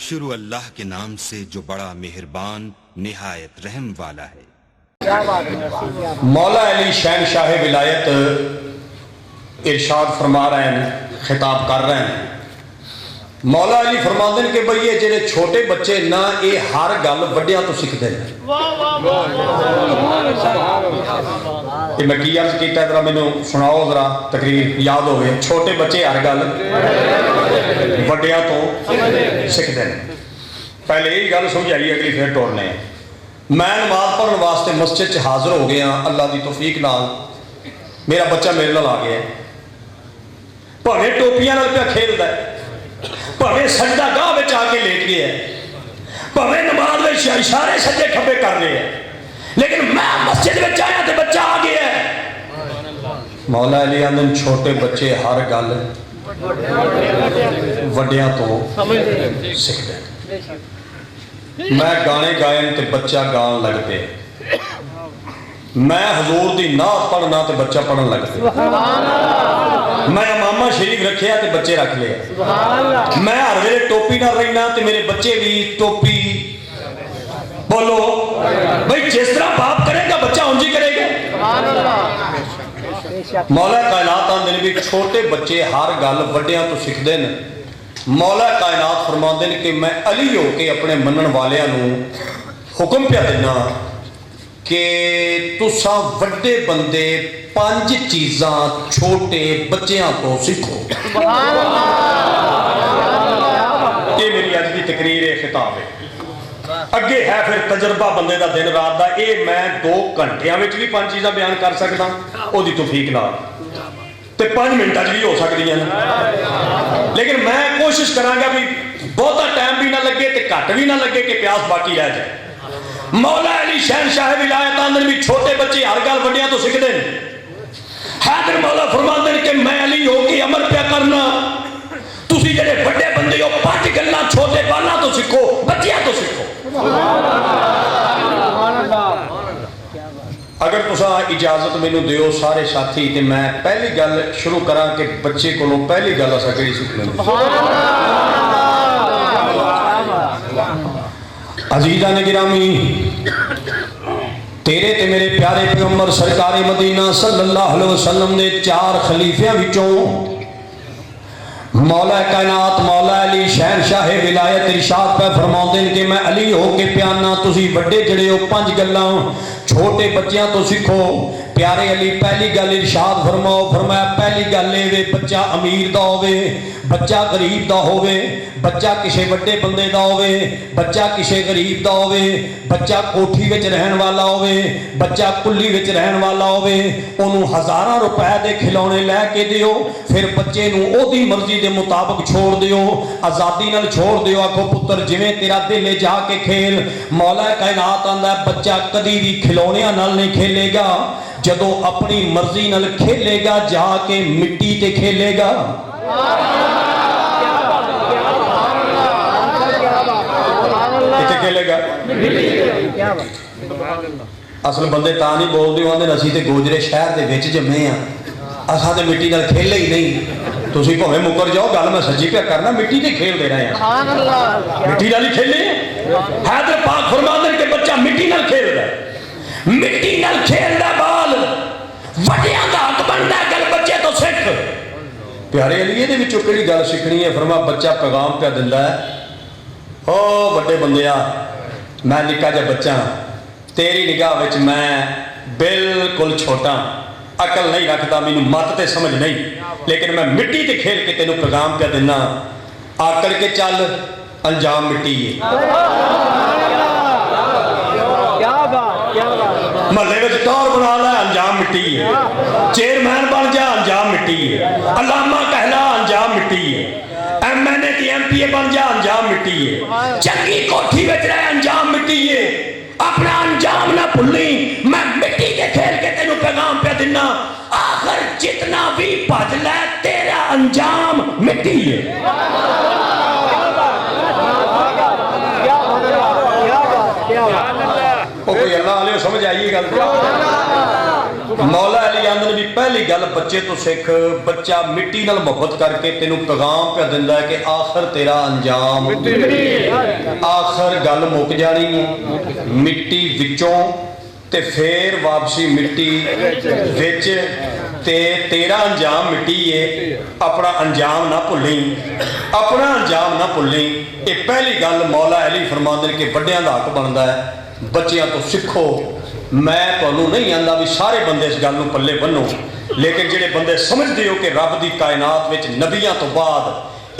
شروع اللہ کے نام سے جو بڑا مہربان نہایت رحم والا ہے۔ مولا علی شہنشاہ ولایت ارشاد فرما رہے ہیں، خطاب کر رہے ہیں۔ مولا علی فرماتے ہیں کہ بھئی یہ جڑے چھوٹے بچے نہ یہ ہر گل وڈیاں تو سکھتے ہیں۔ یہ میں کی عرض کیتا ہے، ذرا مینوں سناؤ، ذرا تقریر یاد ہوئے۔ چھوٹے بچے ہر گل وڈیاں تو سکھتے ہیں۔ پہلے یہی گل سمجھائی، اگلی پھر ٹورنے ہیں۔ میں نماز پڑھنے واسطے مسجد چ حاضر ہو گیا، اللہ دی توفیق نال میرا بچہ میرے نال آ گیا، بھاویں ٹوپیاں نال پیا کھیلدا ہے، بھاویں سجدہ گاہ وچ آ کے لیٹ گیا ہے، بھاویں نماز وچ اشارے سجے کھبے کر رہے ہیں، لیکن میں مسجد وچ آیا تے بچہ آ گیا ہے۔ مولا علی آندن چھوٹے بچے ہر گل وڈیاں تو سکھدے ہیں۔ میں گانے گائن تے بچہ گان لگ پے، میں حضور دی نعت پڑھنا تے بچہ پڑھن لگ پے، میں امامہ شریف رکھیا تے بچے رکھ لیا، میں ہر ویلے ٹوپی نہ رہنا تے میرے بچے بھی ٹوپی۔ بولو بھئی جس طرح باپ کرے گا بچہ انجی کرے گا۔ مولا کائنات آندے بھی چھوٹے بچے ہر گل وڈیاں تو سکھدے ہیں۔ مولا کائنات فرماتے ہیں کہ میں علی ہو کے اپنے منن والیاں نو حکم پہ دینا کہ تساں وڈے بندے 5 چیزاں چھوٹے بچیاں تو سکھو۔ یہ میری آج کی تقریر خطاب ہے، اگے ہے پھر تجربہ بندے دا دن رات دا۔ اے میں 2 گھنٹیاں وچ بھی 5 چیزاں بیان کر سکتا، او دی توفیق نال تے 5 منٹاں بھی ہو سکتی ہیں، لیکن میں کوشش کراں گا بھی بہتا ٹائم بھی نہ لگے تے گھٹ بھی نہ لگے کہ پیاس باقی رہ جائے۔ مولا علی شہنشاہ ولایت اندر بھی چھوٹے بچے ہر گل وڈیاں تو سکھدے ہیں۔ حیدر مولا فرماتے ہیں کہ میں علی ہو کے امر پیا کرنا، تسی جڑے بڑے بندے ہو 5 گلاں چھوٹے بالاں تو سکھو، بچیاں تو سکھو۔ اگر تساں اجازت مینوں دیو سارے ساتھی تے میں پہلی گل شروع کراں کہ بچے کولوں پہلی گل اساں کیڑی سکھ لیں۔ عزیزان گرامی، تیرے تے میرے پیارے پیغمبر سرکار مدینہ صلی اللہ علیہ وسلم دے 4 خلیفیاں وچوں مولا کائنات مولا علی شہنشاہ ولایت ارشاد پہ فرماتے ہیں کہ میں علی ہو کے پیانا، تسی بڑے جڑے ہو 5 گلاں چھوٹے بچیاں تو سکھو۔ پیارے علی پہلی گل ارشاد فرماؤ، فرمایا پہلی گل اے بچہ امیر دا ہوے، بچہ غریب دا ہوے، بچہ کسے بڑے بندے دا ہوے، بچہ کسے غریب دا ہوے، بچہ کوٹھی وچ رہن والا ہوے، بچہ کلی وچ رہن والا ہوے، اونوں 1000 روپے دے کھلونے لے کے دیو، پھر بچے نوں او دی مرضی دے مطابق چھوڑ دیو، آزادی نال چھوڑ دیو، آکھو پتر جویں تیرا دل ہے جا کے کھیل۔ مولا کائنات آندا ہے بچہ کدی بھی کھلونیاں نال نہیں کھیلے گا، جدو اپنی مرضی نال کھیلے گا جا کے مٹی تے کھیلے گا۔ کتے کھیلے گا؟ اصل بندے تا نہیں بول دیو آندے اسی تے گوجرے شہر دے وچ جمے ہاں، اساں تے مٹی نال کھیلے ہی نہیں۔ تسی بھویں مکر جاؤ، گل میں سچی پیا کرنا، مٹی تے کھیل دے رہے ہیں، مٹی نال ہی کھیلے۔ حیدر پاک فرماتے ہیں کہ بچہ مٹی نال کھیل رہا ہے، مٹی نال کھیل دا بال وڈیاں دا حق بندا ہے، گل بچے تو سکھ۔ پیارے علی دے وچوں کیڑی گل سکھنی ہے؟ فرما بچہ پیغام پہ دیندا ہے، او بڑے بندیا میں نکا جا بچہ تیری نگاہ وچ میں بالکل چھوٹا، عقل نہیں رکھتا، مینوں مت تے سمجھ نہیں، لیکن میں مٹی تے کھیل کے تینوں پیغام پہ دینا، آکڑ کے چل انجام مٹی ہے۔ محلے وچ ٹور بنا لے انجام مٹی ہے، چیئرمین بن جا انجام مٹی ہے، علامہ کہلا انجام مٹی ہے، ایم این اے ٹی ایم پی اے بن جا انجام مٹی ہے، چنگی کوٹھی وچ رہ انجام مٹی ہے۔ اپنا انجام نہ بھولی، میں مٹی کے کھیل کے تینوں پیغام پہ دینا، آخر جتنا بھی بھج لے تیرا انجام مٹی ہے۔ کوئی اللہ علیہ سمجھ آئیے گا؟ मौला अली आंदे भी पहली गल बच्चे तो सिख, बच्चा मिट्टी नाल मोहब्बत करके तेनू पैगाम पे दिंदा है कि आखिर तेरा अंजाम, आखिर गल मुक जानी है मिट्टी विचों ते फिर वापसी मिट्टी विच, ते तेरा अंजाम मिट्टी है, अपना अंजाम ना भुल्ली, अपना अंजाम ना भुल्ली। ये पहली गल मौला अली फरमांदे कि वड्डियां दा हक बनदा है बच्चियां तो सिखो। मैं तुहानू नहीं आंदा भी सारे बंदे इस गल नूं पल्ले बन्नो, लेकिन जिहड़े बंदे समझदे हो कि रब दी कायनात विच नबियां तो बाद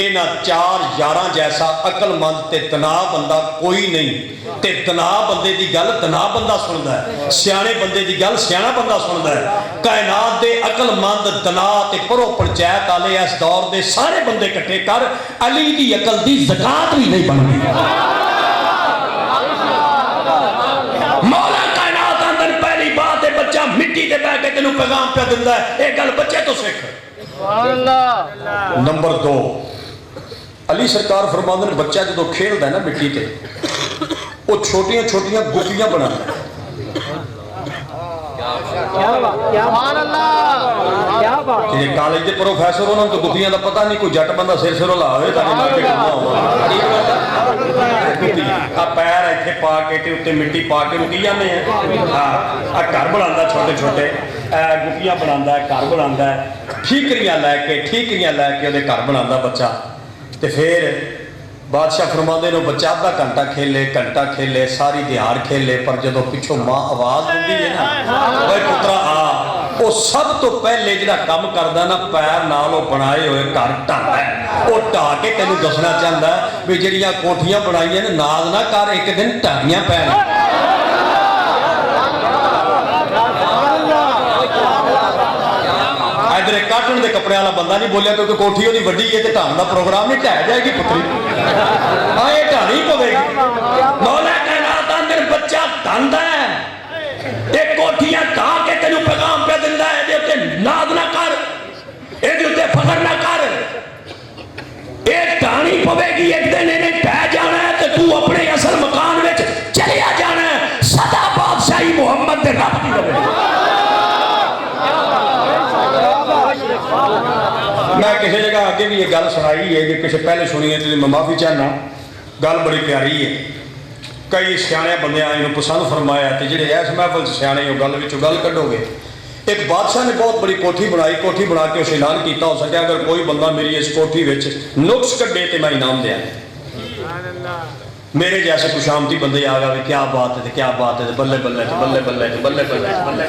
इन्हां चार यारां जैसा अकलमंद ते तनाव बंदा कोई नहीं, ते तनाव बंदे दी गल तनाव बंदा सुनदा है, सियाणे बंदे दी गल सियाणा बंदा सुनदा है। कायनात दे अकलमंद तनाव ते परो पंचायत वाले इस दौर दे सारे बंदे इकट्ठे कर, अली दी अकल दी ज़कात भी नहीं बनदी। मौला कायनात अंदर पहली बात है बच्चा मिट्टी ते बैठ के तेनू पैगाम पे दिंदा है, ये गल बच्चे तो सीख। नंबर 2, अली सरकार फरमांदे ने बच्चा जो खेलदा है ना मिट्टी ते, वो छोटियां छोटियां गुफियां बनांदा है। जेडे कॉलेज के प्रोफैसर उन्होंने तो गुफियां का पता नहीं, कोई जट बंदा सिर सिर हिलावे पैर इत्थे पा के ते उत्ते मिट्टी पा के रुकी जाने घर बनांदा, छोटे छोटे गुफियां बनांदा है, घर बनांदा है, ठीकरियां लैके उहदे घर बनांदा बच्चा। ते फिर बादशाह फरमांदे ने बच्चा आधा घंटा खेले सारी दिहाड़ खेले, पर जदों पिछों मां आवाज दिंदी है ना ओए पुत्रा आ, वो सब तो पहले जिहड़ा काम करदा ना पैर नाल वो बनाए हुए घर ढांदा है, वो ढा के तेनू दसना चाहता है भी जिहड़ियां कोठियां बनाईयां ने नाज ना कर, एक दिन ढाणियां पैण। इधर काटन के कपड़े वाला बंदा नहीं बोलिया क्योंकि कोठी ओदी वड्डी है, ढाण का प्रोग्राम नहीं, ढह जाएगी पुत्री, हाँ ये ढाणी पवेगी। मौला कायनात अंदर बच्चा ढांदा है, एक कोठियां ढा के तेनू पैगाम पे दिंदा है, इहदे उत्ते नाज ना कर, इहदे उत्ते फखर ना कर, ये ढाणी पवेगी, एक दिन इन्हें ढह जाना है ते तू अपने असल मकान विच चलिया जाना है, सदा बादशाही मुहम्मद दे रब दी रहे। मैं किसी जगह आगे भी ये गल सुनाई है, जो किसी पहले सुनी है तो मैं माफ़ी चाहना, गल बड़ी प्यारी है। कई सियाने बंदे इन्हों पसंद फरमाया, तो जे इस महफल सियाने गल गल कढ़ोगे। एक बादशाह ने बहुत बड़ी कोठी बनाई, कोठी बना के उस ऐलान किया, हो सके अगर कोई बंदा मेरी इस कोठी में नुक्स कढ़े तो मैं इनाम दें। मेरे जैसे खुशामदी बंदे आ गए, क्या बात है, क्या बात है, बल्ले बल्ले बल्ले बल्ले बल्ले बल्ले बल्ले।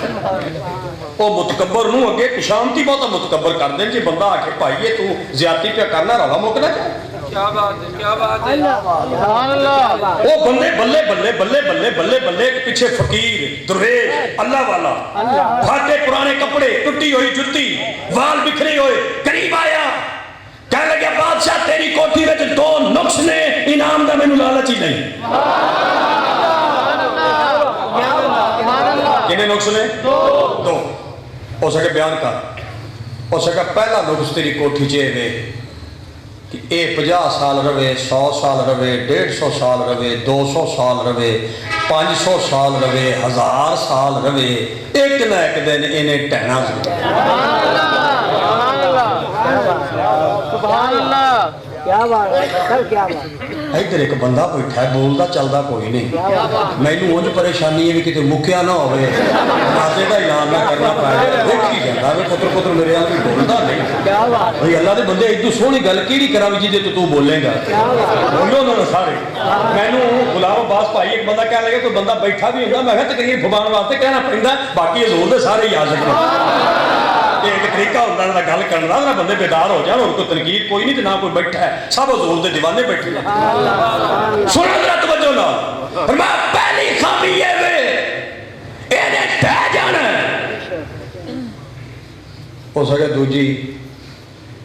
वो मुतकबर नूं अगे खुशामदी बहुत मुतकबर कर दें, जो बंदा आखे भाई तू ज्यादती पे करना रवा मुकना क्या बात है, क्या बात है, वो बंदे बल्ले बल्ले बल्ले बल्ले बल्ले बल्ले, पीछे फकीर दुर्वेश अल्लाह वाला, फाटे पुराने कपड़े, टुटी हुई जुत्ती, वाल बिखरे हुए, करीब आया कह लगे बादशाह तेरी कोठी में 2 नुक्स ने, इनाम का मैनू लालच ही नहीं। कितने नुक्स ने? 2। हो सके बयान कर, हो सके पहला नुक्स तेरी कोठी च है कि ये 50 साल रवे, 100 साल रवे, 150 साल रवे, 200 साल रवे, 500 साल रवे, 1000 साल रवे, एक ना एक दिन इन्हें टहना। इधर एक बंदा बैठा है, बोलता चलता कोई नहीं, मैनू उंज परेशानी है भी कितने मुक्या ना हो, नाते का ऐलान ना करना पाए, देखी जाता है पुत्र पुत्र मेरे यहाँ भी बोलता नहीं भाई, अल्लाह के बंदे इतनी सोहनी गल कि करा भी जिदे तू बोलेगा, बोलो ना सारे। मैनू गुलाम अब्बास भाई एक बंदा कह लगे, कोई बंदा बैठा भी होंगे, मैं तकरीर फरमाने वास्ते कहना पैंदा, बाकी हजूर दे सारे ही आ सकते। एक तरीका होता है गल करने का, बंदे बेदार हो जाए, कोई तनकीद कोई नहीं, ना कोई बैठा है, सब हजूर दे दीवाने बैठे। सुनो जरा तवज्जो नाल, मैं पहली खामी ये वे इन्हें तय जाना हो सके, दूजी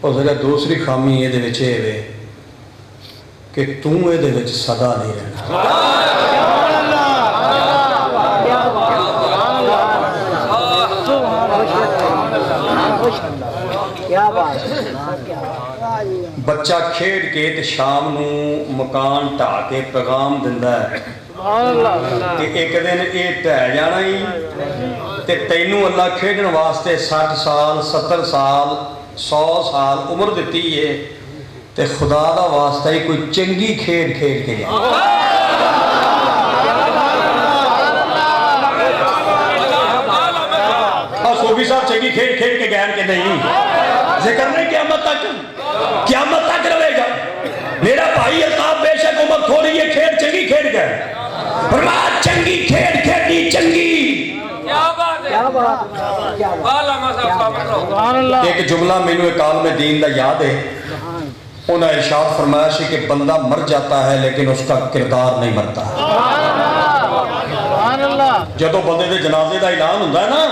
हो सके दूसरी खामी ये दे विच ये वे कि तू ये दे विच सदा नहीं रहना। बच्चा खेड के ते शाम नू मकान ढा के पैगाम दिंदा है कि एक दिन ये ढह जाना ही ते तैनू अल्लाह खेडण वास्ते 60 साल 70 साल 100 साल उम्र दिती है ते खुदा दा वास्ता ही कोई चंगी खेड खेड के जा। सूफी साहब चंगी खेड खेड के गए कि नहीं, जिक्र नहीं क़यामत तक रहेगा। मेरा भाई अल्ताफ बेशक उम्र थोड़ी है, खेड चंगी खेड गए, फरमाया चंगी खेड खेडी चंगी। एक जुमला मैनू एक आलम दीन दा याद है, उन्हें इरशाद फरमाया सी कि बंदा मर जाता है लेकिन उसका किरदार नहीं मरता। जदों बंदे दे जनाजे दा ऐलान हुंदा है ना,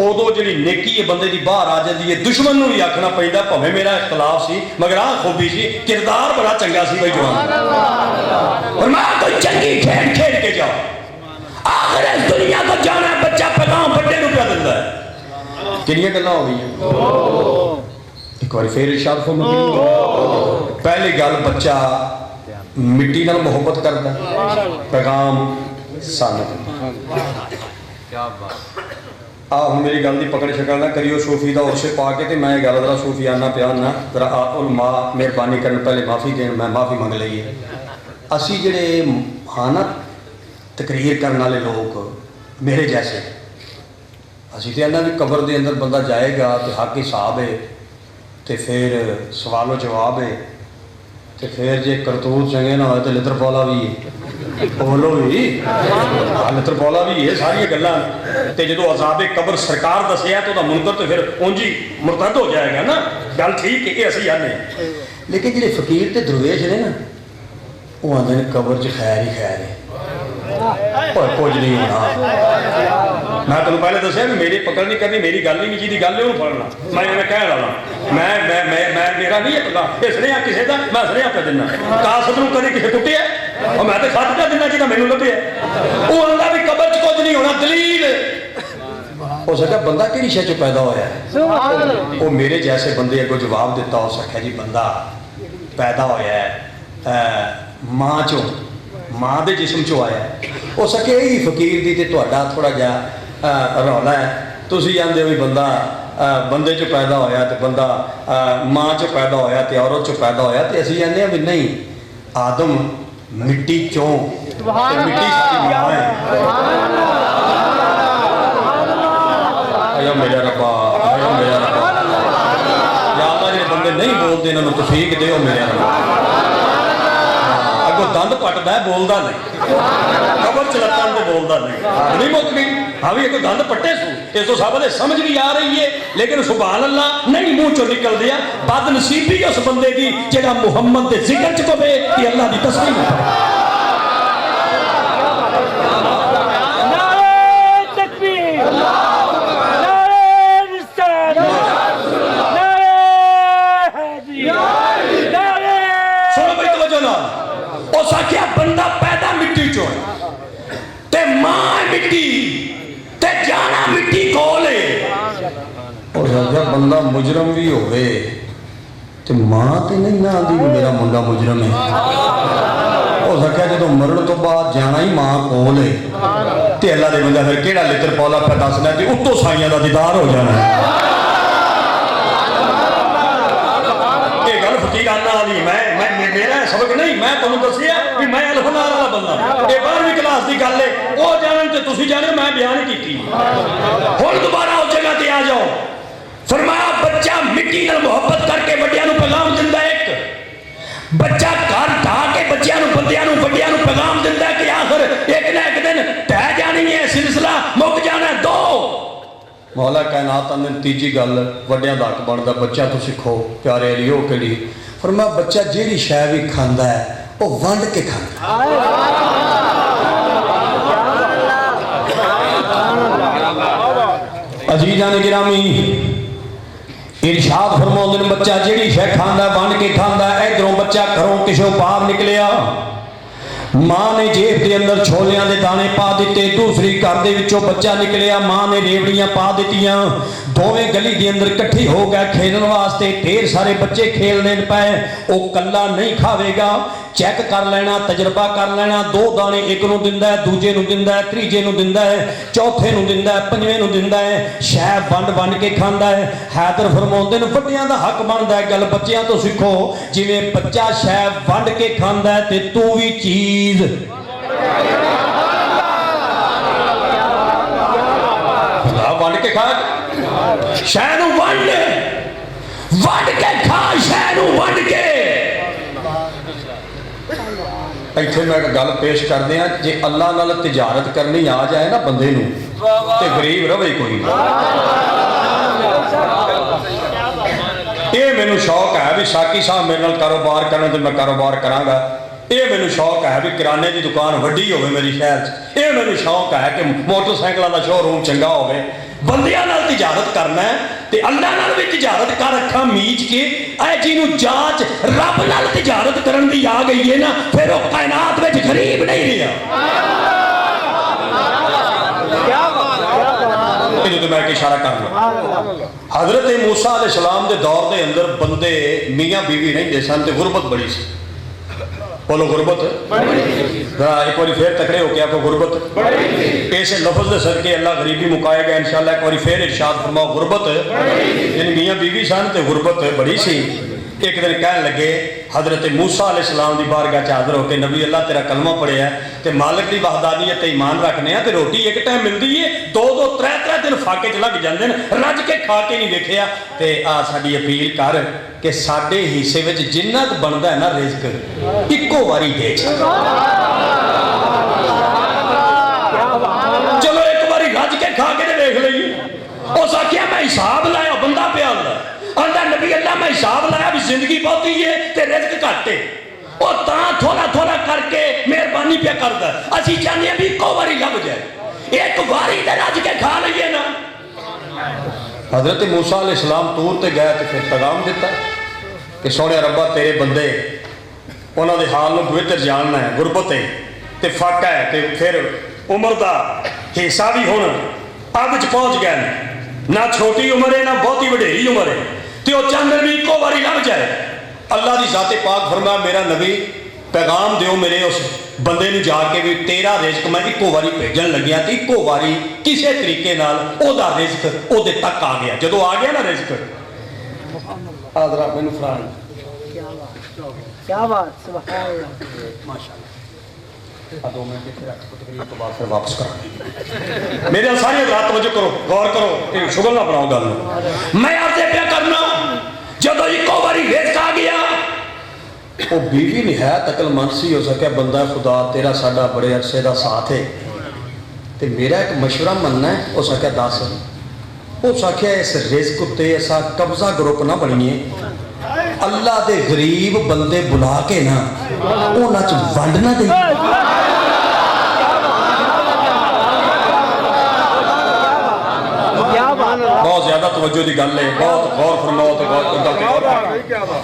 उदों जिहड़ी नेकी है बंदे दी बाहर आ जाती है। दुश्मन नूं भी आखना पैंदा भावें मेरा इख्तलाफ सी मगर आ खूबी सी, किरदार बड़ा चंगा सी भाई जवान। और मैं कोई चंगी खेल खेल के जाओ, आखिर इस दुनिया को जाना है। बच्चा पैगाम बड़े नूं क्या दिंदा है, कितनी गल्लां हो गई। एक बार फिर इरशाद फरमाया, पहली गल बच्चा मिट्टी नाल मुहब्बत करदा, पैगाम सानू। हूँ मेरी गल की पकड़ शकल ना करियो सूफी का उर्से पा के, मैं गल जरा सूफियाना पिया ना जरा माँ मेहरबानी करन, पहले माफ़ी देन, मैं माफ़ी मंग ली है। असी जेडे हाँ ना तकरीर करने वाले लोग मेरे जैसे, असी तो इन्होंने भी कबर के अंदर बंदा जाएगा तो हक हिसाब है, तो फिर सवालो जवाब है, तो फिर जे करतूत चंगे ना हो तो लित्र पौला भी है, बोलो भी लित्र पौला भी है, सारिया गल्लां। तो जो अजाबे कबर सरकार दसिया तो मुनकर तो फिर उंज ही मुरतद हो जाएगा ना, गल ठीक है कि असी आने। लेकिन जो फकीर ते दरवेश ने ना, वो आते हैं कबर च खैर ही खैर है, पर कुछ नहीं होना। मैं तुम पहले दसिया भी मेरी पकड़ नहीं करनी, मेरी गल नहीं, जी गल नहीं फड़ना। मैं कह रहा मैं मेरा नहीं है पता, ये सुनिया किसी का, मैं सुनिया कर देना कासत नूं कभी किसी कुटिया और मैं तो खत कर देना जिन्हें मैनू लभ्या। वो आंदा भी कबर च कुछ नहीं होना, दलील हो सका बंदा कि शह च पैदा होया। वो मेरे जैसे बंदे अगों जवाब दिता, हो सका जी बंदा पैदा होया मां चो, मां के जिसम चो आया। हो सके यही फकीर की तुहाडा थोड़ा जिहा रौला है, तुसीं आंदे हो भी बंदा बंदे चो पैदा होया तो बंदा मां चो पैदा होया तो औरत चो पैदा होया, तो असीं आंदे भी नहीं आदम मिट्टी चो, मिट्टी साडी मां है। आयो मेरा रब्बा, आयो मेरा रब्बा, या अल्लाह जे बंदे नहीं बोलते इन्हां नूं तौफीक दिओ मेरे रब्बा। दंद पटदा है बोलता नहीं, कबर च लत्तां ते बोलता नहीं मुक गई। हाँ भी एक दंद पट्टे सू, इस तो सब समझ भी आ रही है, लेकिन सुभान अल्लाह नहीं मुंह चो निकल दिया। बदनसीबी उस बंदे की जेड़ा मुहम्मद के जिक्र च पवे कि अल्लाह की तस्वीर बंदा पैदा मिट्टी चो ते मां मिट्टी ते जाना मिट्टी कोल है। जब बंदा मुजरम भी होवे ते मां ते नहीं ना आंदी मेरा मुंडा मुजरम है। हो सके जो मरण तो बाद जाना ही मां कोल है ते अल्लाह दे बंदा फिर केड़ा लित्र पौला पे दसना ते उत्तों साइयां दा दीदार हो जाना है। ये गल फकीराना वाली मैं मेरा सबक नहीं, मैं तुहानू दसिया भी मैं अलफनार वाला बंदा, ये 12वीं क्लास की गल है, वो जानन ते तुसीं जाने, मैं बयान की। हुण दोबारा उस जगह ते आ जाओ, फरमाया बच्चा मिट्टी नाल मुहब्बत करके बड़ियां नूं पैगाम दिंदा। एक बच्चा घर ढा के बच्चियां नूं बंदियां नूं बड़ियां नूं पैगाम दिंदा कि आखिर एक ना एक दिन ढह जानी है, सिलसिला मुक जाना। दो मौला कायनात ने तीजी गल वड्डियां दा हक बनदा, बच्चा तू सिखो प्यारे अलियो किहड़ी। फरमाया बच्चा जिहड़ी शै भी खांदा है वो वंड के खांदा। अजीजान गिरामी इरशाद फरमाउंदे ने बच्चा जिहड़ी शै खांदा वंड के खांदा। इधरों बच्चा घरों किशों बाहर निकलिया, मां ने जेब के अंदर छोलियां दे दाने पा दिते, दूसरी घर दे विचों बच्चा निकलिया, मां ने रेवड़ियां पा दित्तियां। दोवें गली के अंदर इकट्ठी हो गए खेलने वास्ते, ढेर सारे बच्चे खेलने पे। वो कल्ला नहीं खावेगा, चैक कर लेना, तजर्बा कर लेना। 2 दाने एक नूं दिंदा है, दूजे नूं दिंदा है, तीजे नूं दिंदा है, चौथे नूं दिंदा है, पंजवें नूं दिंदा है। शै वंड के खांदा है। हैदर फरमाउंदे ने वड्डियां दा हक बनदा है, गल बच्चियां तो सीखो, जिवें बच्चा शै वंड के खांदा है ते तू भी चीज वंड के खा, शै नूं वंड के खा, शै नूं वंड के। ਇੱਥੇ ਮੈਂ ਇੱਕ ਗੱਲ ਪੇਸ਼ ਕਰਦੇ ਆ, ਜੇ ਅੱਲਾ ਨਾਲ ਤਿਜਾਰਤ ਕਰਨੀ ਆ ਜਾਏ ਨਾ ਬੰਦੇ ਨੂੰ ਤੇ ਗਰੀਬ ਰਵੇ ਕੋਈ। ਇਹ ਮੈਨੂੰ ਸ਼ੌਕ ਹੈ ਵੀ ਸਾਕੀ ਸਾਹਿਬ ਮੇਰੇ ਨਾਲ ਕਾਰੋਬਾਰ ਕਰਨ ਤੇ ਮੈਂ ਕਾਰੋਬਾਰ ਕਰਾਂਗਾ। ਇਹ ਮੈਨੂੰ ਸ਼ੌਕ ਹੈ ਵੀ ਕਿਰਾਣੇ ਦੀ ਦੁਕਾਨ ਵੱਡੀ ਹੋਵੇ ਮੇਰੀ ਸ਼ਹਿਰ 'ਚ। ਇਹ ਮੈਨੂੰ ਸ਼ੌਕ ਹੈ ਕਿ ਮੋਟਰਸਾਈਕਲਾਂ ਦਾ ਸ਼ੋਰੂਮ ਚੰਗਾ ਹੋਵੇ। ਬੰਦਿਆਂ ਨਾਲ ਤਿਜਾਰਤ ਕਰਨਾ ਹੈ ਤੇ ਅੱਲਾ ਨਾਲ ਵੀ ਤਿਜਾਰਤ ਕਰ, ਅੱਖਾਂ ਮੀਚ ਕੇ। ਐ ਜਿਹਨੂੰ ਜਾਂਚ ਰੱਬ ਨਾਲ ਤਿਜਾਰਤ ਕਰਨ ਦੀ ਆ ਗਈ ਹੈ ਨਾ, ਫਿਰ ਉਹ ਕਾਇਨਾਤ ਵਿੱਚ ਗਰੀਬ ਨਹੀਂ ਰਿਹਾ। ਇਹਨੂੰ ਤੇ ਮੈਂ ਇੱਕ ਇਸ਼ਾਰਾ ਕਰਨਾ, ਹਜ਼ਰਤ ਮੂਸਾ अलैहिस्सलाम ਦੇ ਦੌਰ ਦੇ ਅੰਦਰ ਬੰਦੇ ਮੀਆਂ ਬੀਵੀ ਰਹਿੰਦੇ ਸਨ ਤੇ ਗੁਰਬਤ ਬੜੀ ਸੀ। बोलो गुरबत, एक बार फिर तकड़े हो के आपको गुरबत। इस लफ्ज के सदके अल्लाह गरीबी मुकाएगा इंशाअल्लाह। एक बार फिर इरशाद फरमाओ गुरबत। यानी मियाँ बीवी सन ते गुरबत बड़ी सी। एक दिन कह लगे हजरत मूसा अलैहिस्सलाम की बारगाह च हाज़र होकर, नबी अल्लाह तेरा कलमा पढ़िया ते मालिक की वहदानियत ते ईमान रखने ते रोटी एक टाइम मिलती है, 2-2 3-3 दिन फाके च लग जाते हैं, रज के खा के नहीं देखिया। ते आ साडी अपील कर कि साडे हिस्से में जिन्ना क बनता है ना रिज़्क इक्को वारी दे। चलो एक बारी रज के खा के देख लीए। उस आखिया मैं हिसाब लाया, बंदा पिया आंदा नबी अल्लाह मैं हिसाब लाया भी जिंदगी बहुती है ते रिज़्क घट है, और थोड़ा थोड़ा करके मेहरबानी पे करता। असी चाहते भी इको बारी लभ जाए, एक बारी ते रज के खा लीए ना। हजरत मूसा अलैहिस्सलाम तूर ते गए तो फिर पैगाम दिता कि सोने रब्बा तेरे बंदे उन्होंने हाल में पवित्र जानना है, गुरबत है ते फाका है ते फिर उम्र का हिस्सा भी हुण अग च पहुँच गए, ना छोटी उम्र है ना बहुती वडेरी उम्र है, तो चाहते भी इको बारी लभ जाए। अल्लाह की जाते पाक फरमाया मेरा नबी पैगाम दिओ मेरे उस बंदे नूं जाके भी तेरा रिज़्क मैं इको बारी भेजन लग्या ते इको बारी किसी तरीके नाल ओदा रिज़्क ओदे तक आ गया। जदों आ गया ना रिज़्क आदरा मैनूं फरान क्या बात, सुभान अल्लाह, माशाअल्लाह। 2 मिनट इत्थे रख तकरीर तो बाद फिर वापस करो। मेरे सारे रात तवज्जो करो, गौर करो, शुगल ना बनाओ गल नूं। मैं आपसे क्या करना जदों इको बारी रिज़्क आ गया, वो बीवी निहायत अकलमंद सी। हो सके बंदा खुदा तेरा साडा बड़े अरसे का साथ है ते मेरा एक मशवरा मनना है। हो सके 10 उस आख्या इस रिज़्क उत्ते ऐसा कब्जा ग्रुप ना बनीए, अल्लाह दे गरीब बंदे बुला के ना उन्हां च वंड ना दे। बहुत ज्यादा तवज्जो की गल है, बहुत गौर फरमाओ तो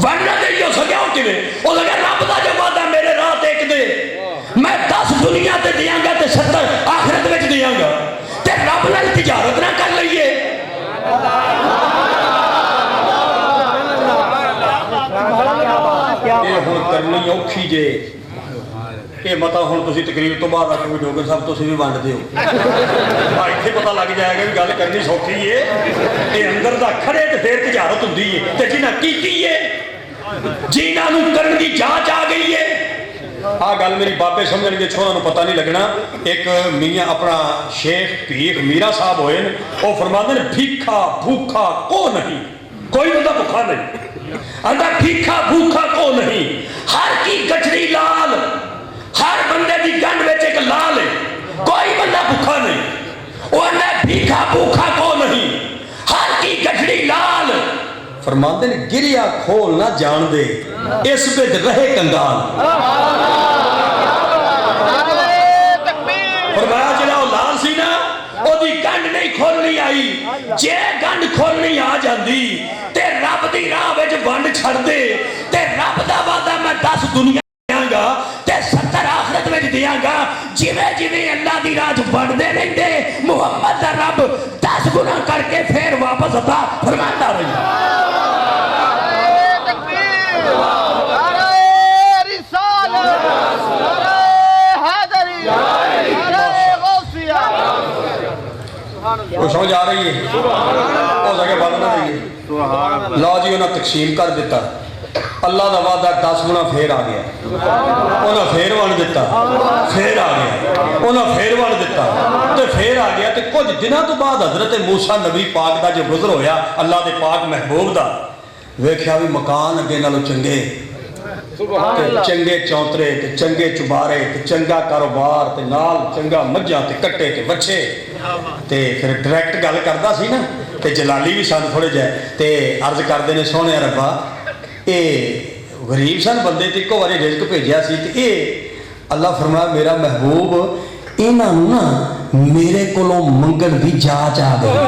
वंड ना दे। हो सके किवें हो सके रब दा जो वादा मेरे राह ते एक दे, मैं 10 दुनिया ते दियांगा ते 70 आखिरत विच दियांगा, ते रब नाल तिजारत ना कर लईए। ये हुण करनी औखी जे ये मता हुण तुसीं तकरीर तो बाद आखोगे डोगर साहब तुसीं भी वंड दिओ, इत्थे पता लग जाएगा भी गल करनी सौखी है। ये अंदर दा खड़े ते फिर तिजारत हुंदी है, ते जिन्हां कीती है जिन्हां नूं करन दी जांच आ गई है। आ गल मेरी बाबे समझणगे, छोरा नूं पता नहीं लगना। एक मियाँ अपना शेख भीख मीरा साहब होए न, वो फरमाते ने भीखा भूखा को नहीं, कोई बंदा भुखा नहीं, आंदा भीखा भूखा को नहीं, हर की गठड़ी लाल, हर बंदे की गंढ विच एक लाल है, कोई बंदा भुखा नहीं। वो आंदा भीखा भूखा को नहीं, हर की गठड़ी लाल। फरमाते ने गिरिया खोल ना जान दे, इस बिच रहे कंगाल। फरमाया जिहड़ा लाल सी ना ओदी गंढ नहीं खोलनी आई, जे गंढ खोलनी आ जाती ते रब दी राह विच वंड छड़ दे, ते रब दा वादा मैं 10 दुनिया दियांगा ते 70 आखिरत विच दियांगा। जिवें जिवें अल्लाह दी राह च वंडदे रहिंदे मुहम्मद दा रब 10 गुना करके फिर वापस अता फरमांदा रहिंदा। کوئی سمجھ آ رہی ہے؟ ہو سکے بات نہ رہی ہے. لو جی انہیں تقسیم کر دیتا. اللہ دا وعدہ 10 گنا پھر آ گیا. انہیں پھر ون دیتا, پھر آ گیا. انہیں پھر ون دیتا تو پھر آ گیا. تو کچھ دنوں تو بعد حضرت موسیٰ نبی پاک دا جو گزر ہویا اللہ دے پاک محبوب دا, ویکھیا بھی مکان اگے نالوں چنگے, چنگے چونترے تے چنگے چبارے تے چنگا کاروبار تے نال چنگا مجھاں تے کٹے تے وچھے. تے پھر ڈائریکٹ گل کردا سی نا تے جلالی بھی سن تھوڑے جائے تے عرض کردے نے سونے ربا اے غریب سن بندے تے ایکو واری رزق بھیجیا سی تے اے اللہ فرمایا میرا محبوب انہاں نوں نا میرے کولوں منگن دی جاچ آ گئی.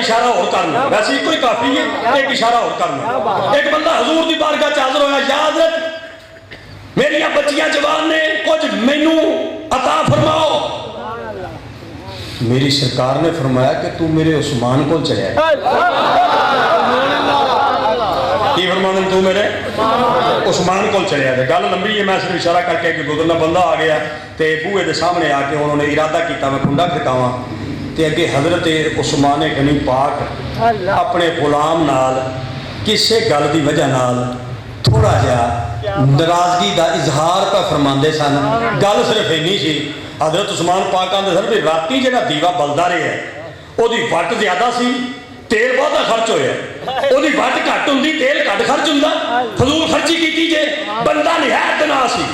اشارہ اور کرنا ویسے ہی کوئی کافی ہے, ایک اشارہ اور کرنا. ایک بندہ حضور دی بارگاہ چ حاضر ہویا, یا حضرت میری بچیاں جوان نے کچھ مینوں عطا فرماؤ. میری سرکار نے فرمایا کہ تو میرے عثمان کو چلے آئے. کی فرمانے تو میرے عثمان کو چلے آئے. گل لمبی ہے, میں صرف اشارہ کر کے کہ گزرنا بندہ آ گیا تے بوئے دے سامنے آ کے انہوں نے ارادہ کیتا میں کنڈا کھڑکاواں تے اگے حضرت عثمان غنی پاک اپنے غلام نال کسے گل دی وجہ نال تھوڑا جہا ناراضگی دا اظہار پہ فرماندے سن. گل صرف اینی سی, حضرت عثمان پاک آندے سن بھی راتی جہاں دیوا بلدا رہے ہے وہ وٹ زیادہ سی, تیل بہت خرچ ہویا. وہ وٹ گھٹ ہوں تیل گھٹ خرچ ہوں. فضول خرچی کی جے. بندہ نہایت دنا سی.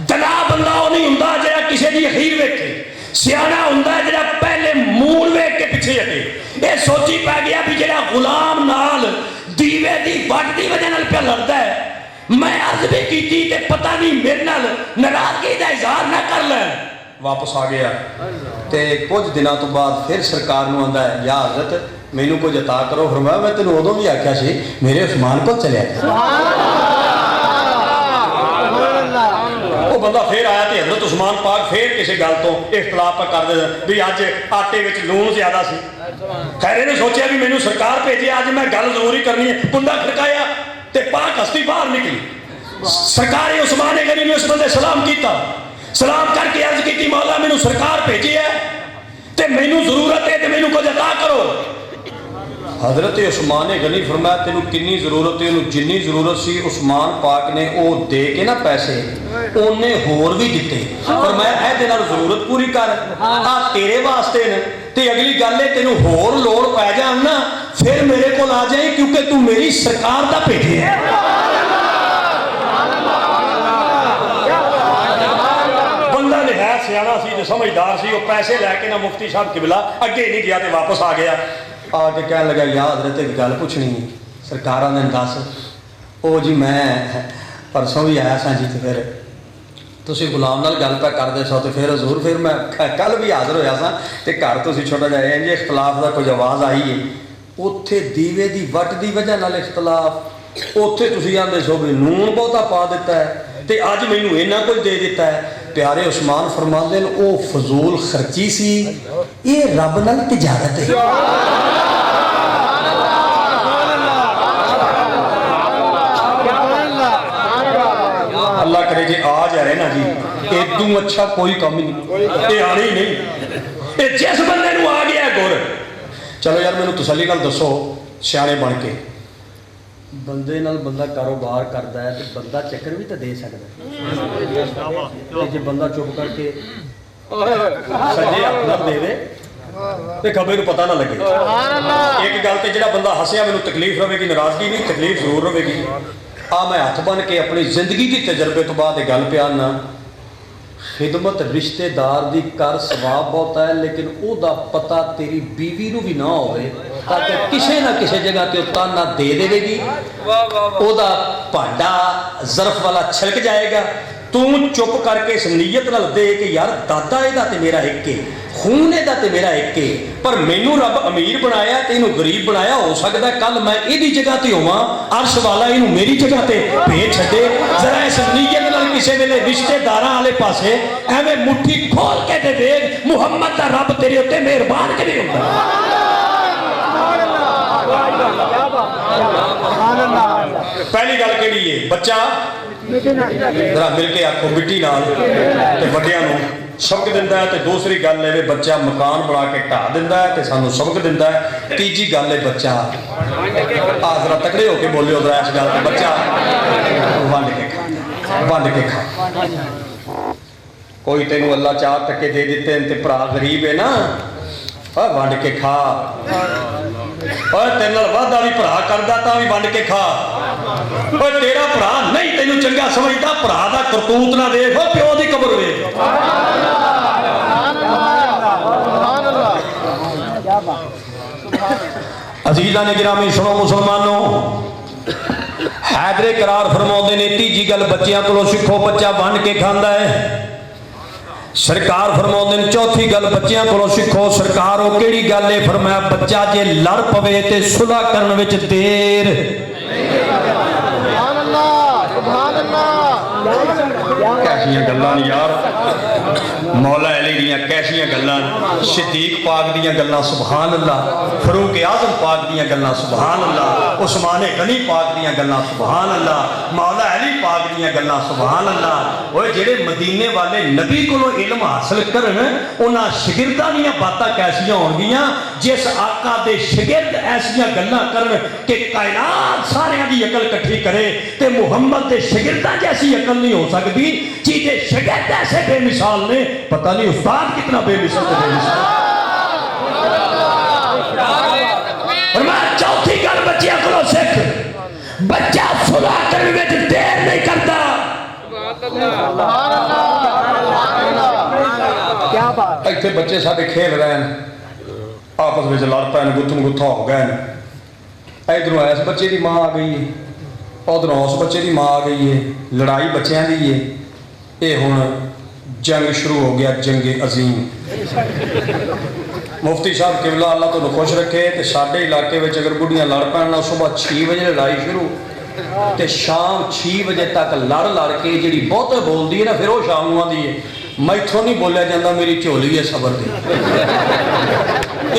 دنا بندہ وہ نہیں ہوں جہاں کسی کی اخیر ویکھے. سیانا ہوں جہاں پہلے مول ویکھ کے پیچھے ہٹے. یہ سوچی پی گیا بھی جہاں غلام نال دیوے دی وٹ دی وجہ نال پہ لڑتا ہے. میں عرض بھی کی تے پتہ نہیں میرے نال ناراضگی دا اظہار نہ کر لیں. واپس آ گیا تے کچھ دنوں تو بعد پھر سرکار نو آندا ہے یا حضرت مینوں کچھ عطا کرو. فرمایا میں تینوں ادوں بھی آکھیا سی میرے عثمان کو چلے وہ بندہ پھر آیا تے حضرت عثمان پاک پھر کسی گل تو اختلاف پہ کر دے بھی اج آٹے وچ لون زیادہ سی. خیر نے سوچیا بھی مینوں سرکار بھیجے اج میں گل ضروری کرنی ہے. کنڈا کھڑکایا تے پاک ہستی باہر نکلی. سرکار عثمان غنی نے اس بندے سلام کیتا. سلام کر کے عرض کی مولا مینوں سرکار بھیجی ہے تے مینوں ضرورت ہے تے مینوں کچھ عطا کرو. حضرت عثمان غنی فرمایا تینوں کنی ضرورت ہے؟ انہوں جنی ضرورت سی عثمان پاک نے او دے کے نا پیسے انہیں ہور بھی دیتے. فرمایا اے دے نال ضرورت پوری کر, آ تیرے واسطے نے تے اگلی گل ہے تینوں ہور لوڑ پے جان نا پھر میرے کول آ جائیں کیونکہ تو میری سرکار دا بھیجے ہے. بندہ نہایت سیانا سی تے سمجھدار سی. وہ پیسے لے کے نا مفتی صاحب قبلہ اگے نہیں گیا تے واپس آ گیا. آ کے کہنے لگا یا حضرت ایک گل پوچھنی سرکار نے دس. او جی میں پرسوں بھی آیا سا جی تے پھر تسی غلام نال گل پہ کردے سو تے پھر حضور پھر میں کل بھی حاضر ہویا سا تے گھر تسی چھوٹا جا انج اختلاف دا کچھ آواز آئی ہے. اوتھے دیوے دی وٹ دی وجہ نال اختلاف, اوتھے تسی آندے سو بھی نون بہتا پا دیتا ہے تے اج مینوں اینا کچھ دے دیتا ہے. پیارے عثمان فرماندے نے او فضول خرچی سی, یہ رب نال تجارت ہے. اللہ کرے جی آ جائے نا جی ادوں اچھا کوئی کام ہی نہیں. یہ آنی ہی نہیں. یہ جس بندے نو آ گیا گور. چلو یار مینوں تسلی نال دسو سیانے بن کے بندے نال بندہ کاروبار کرتا ہے تو بندہ چکر بھی تو دے سکتا ہے. جی بندہ چپ کر کے سجے ہاتھ دے دے تے کبھی نو پتہ نہ لگے. ایک گل تے جڑا بندہ ہسیا مینوں تکلیف رہے گی, ناراضگی نہیں تکلیف ضرور رہے گی. آ میں ہاتھ بن کے اپنی زندگی کی تجربے تو بعد یہ گل پہ آنا, خدمت رشتے دار دی کر ثواب ہوتا ہے لیکن او دا پتہ تیری بیوی نو بھی نہ ہوئے تاکہ کسی نہ کسی جگہ تے تانا دے دے گی. او دا پانڈا ظرف والا چھلک جائے گا. تو چپ کر کے اس نیت نال دے کہ یار دادا اے دا تے میرا ایک ہے, خون اے دا تے میرا ایک ہے, پر مینوں رب امیر بنایا تے اینوں غریب بنایا. ہو سکدا ہے کل میں ایدی جگہ تے ہوواں عرش والا اینوں میری جگہ تے بھیج چھڈے. ذرا اس نیت نال کسے ویلے رشتے داراں والے پاسے ایویں مٹھی کھول کے تے دیکھ محمد دا رب تیرے اوتے مہربان کبھی ہوندا. پہلی گل کیڑی ہے؟ بچہ जरा मिल के आखो मिट्टी नाल ते वड्डियां नूं सबक दिंदा है। ते दूसरी गल है बच्चा मकान बना के ढा दिंदा है ते सानू सबक दिंदा है। तीजी गल है बच्चा जरा तकड़े होके बोलियो जरा इस गल ते बच्चा वंड के खा। कोई तेनू अल्लाह 4 टके दे दिते ते भरा गरीब है ना वंड के खा। तेरे नाल वादा भी भरा करदा तां भी वंड के खा। तेरा भरा नहीं तेनू चंगा समझदा भरा दा करतूत ना देख प्यो दी कबर वेख। अजीज़ां ने गिरामी सुनो मुसलमानों हैदरे करार फरमाउंदे ने तीजी गल बच्चियां कोलों सीखो बच्चा वंड के खांदा है। सरकार फरमाउंदे ने चौथी गल बच्चियां कोलों सीखो। सरकार वो केड़ी गल है फरमाया बच्चा जे लड़ पवे ते सुलह करन विच देर कैसियां गल्लां यार मौला अली दियां कैसियां गल्लां सिद्दीक पाक दियां गल्लां सुभान अल्लाह फरूक आजम पाक दियां गल्लां सुभान अल्लाह उस्मान गनी पाक दियां गल्लां सुभान अल्लाह मौला अली पाक दियां गल्लां सुभान अल्लाह। ओए जेड़े मदीने वाले नबी कोलों इल्म हासिल करन उन्हां शागिर्दां दीयां बातां कैसियां होणगियां जिस आका दे शागिर्द ऐसियां गल्लां करन कि कायनात सारियां दी अकल इकट्ठी करे ते मुहम्मद दे शागिर्दां जैसी अकल नहीं हो सकती। चीजे शागिर्द ऐसे बेमिसाल ने पता नहीं उस्ताद कितना बेमिसाल बेमिसाल। चौथी गल बच्चियां को सीख बच्चा सुलह करने में देर नहीं करता। इतने बच्चे साडे खेल रहे हैं आपस में लड़ पे गुत्थम गुत्था हो गए। इधरों इस बच्चे की मां आ गई है उधरों उस बच्चे की मां आ गई है। लड़ाई बच्चों की है। ये हुण जंग शुरू हो गया जंगे अजीम। मुफ्ती साहब किबला अल्लाह तो खुश रखे तो साडे इलाके में अगर बुढ़ियां लड़ पैन सुबह 6 बजे लड़ाई शुरू तो शाम 6 बजे तक लड़ लड़ के जी बहुत बोलती है ना फिर वो शाम को आती है मैथों नहीं बोलिया जाता मेरी झोली है सबर की।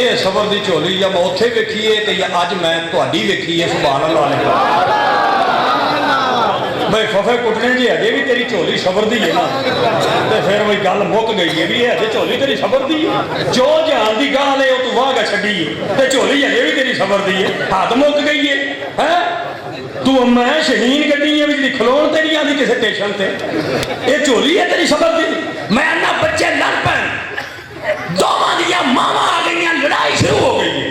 ये सबर की झोली या मैं उत्थे वेखी है तो अज मैं तुहाडी वेखी है सुभान अल्लाह। भाई फफे कुटने जी अजे भी तेरी झोली सबर दी है ना तो फिर वही गल मुक गई है भी अजे झोली तेरी सबर दी है। जो जहान की गाल है तू वाह का छड़ी है तो झोली अजे भी तेरी सबर दी है हद मुक गई है। तू मैं शहीन गड्डी है भी खलोन तेरी आती किसी स्टेशन से ये झोली है तेरी सबर दी। मैं ना बच्चे लड़ पैन दोवां दियां मावां आ गई लड़ाई शुरू हो गई है।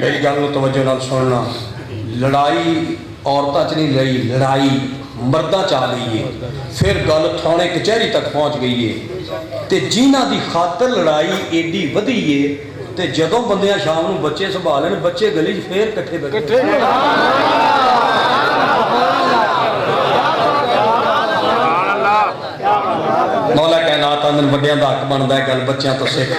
मेरी गल नूं तवज्जो नाल सुनना लड़ाई औरतां च नहीं लड़ी लड़ाई मर्दां च आ गई है। फिर गल थाने कचहरी तक पहुँच गई है तो जिन्हां दी खातर लड़ाई एडी वधी है तो जदों बंदियां शाम नूं बच्चे संभालन बच्चे गली च फिर कट्ठे बैठे। मौला कायनात अंदर वड्डियां दा हक बनदा है गल बच्चों तो सीख।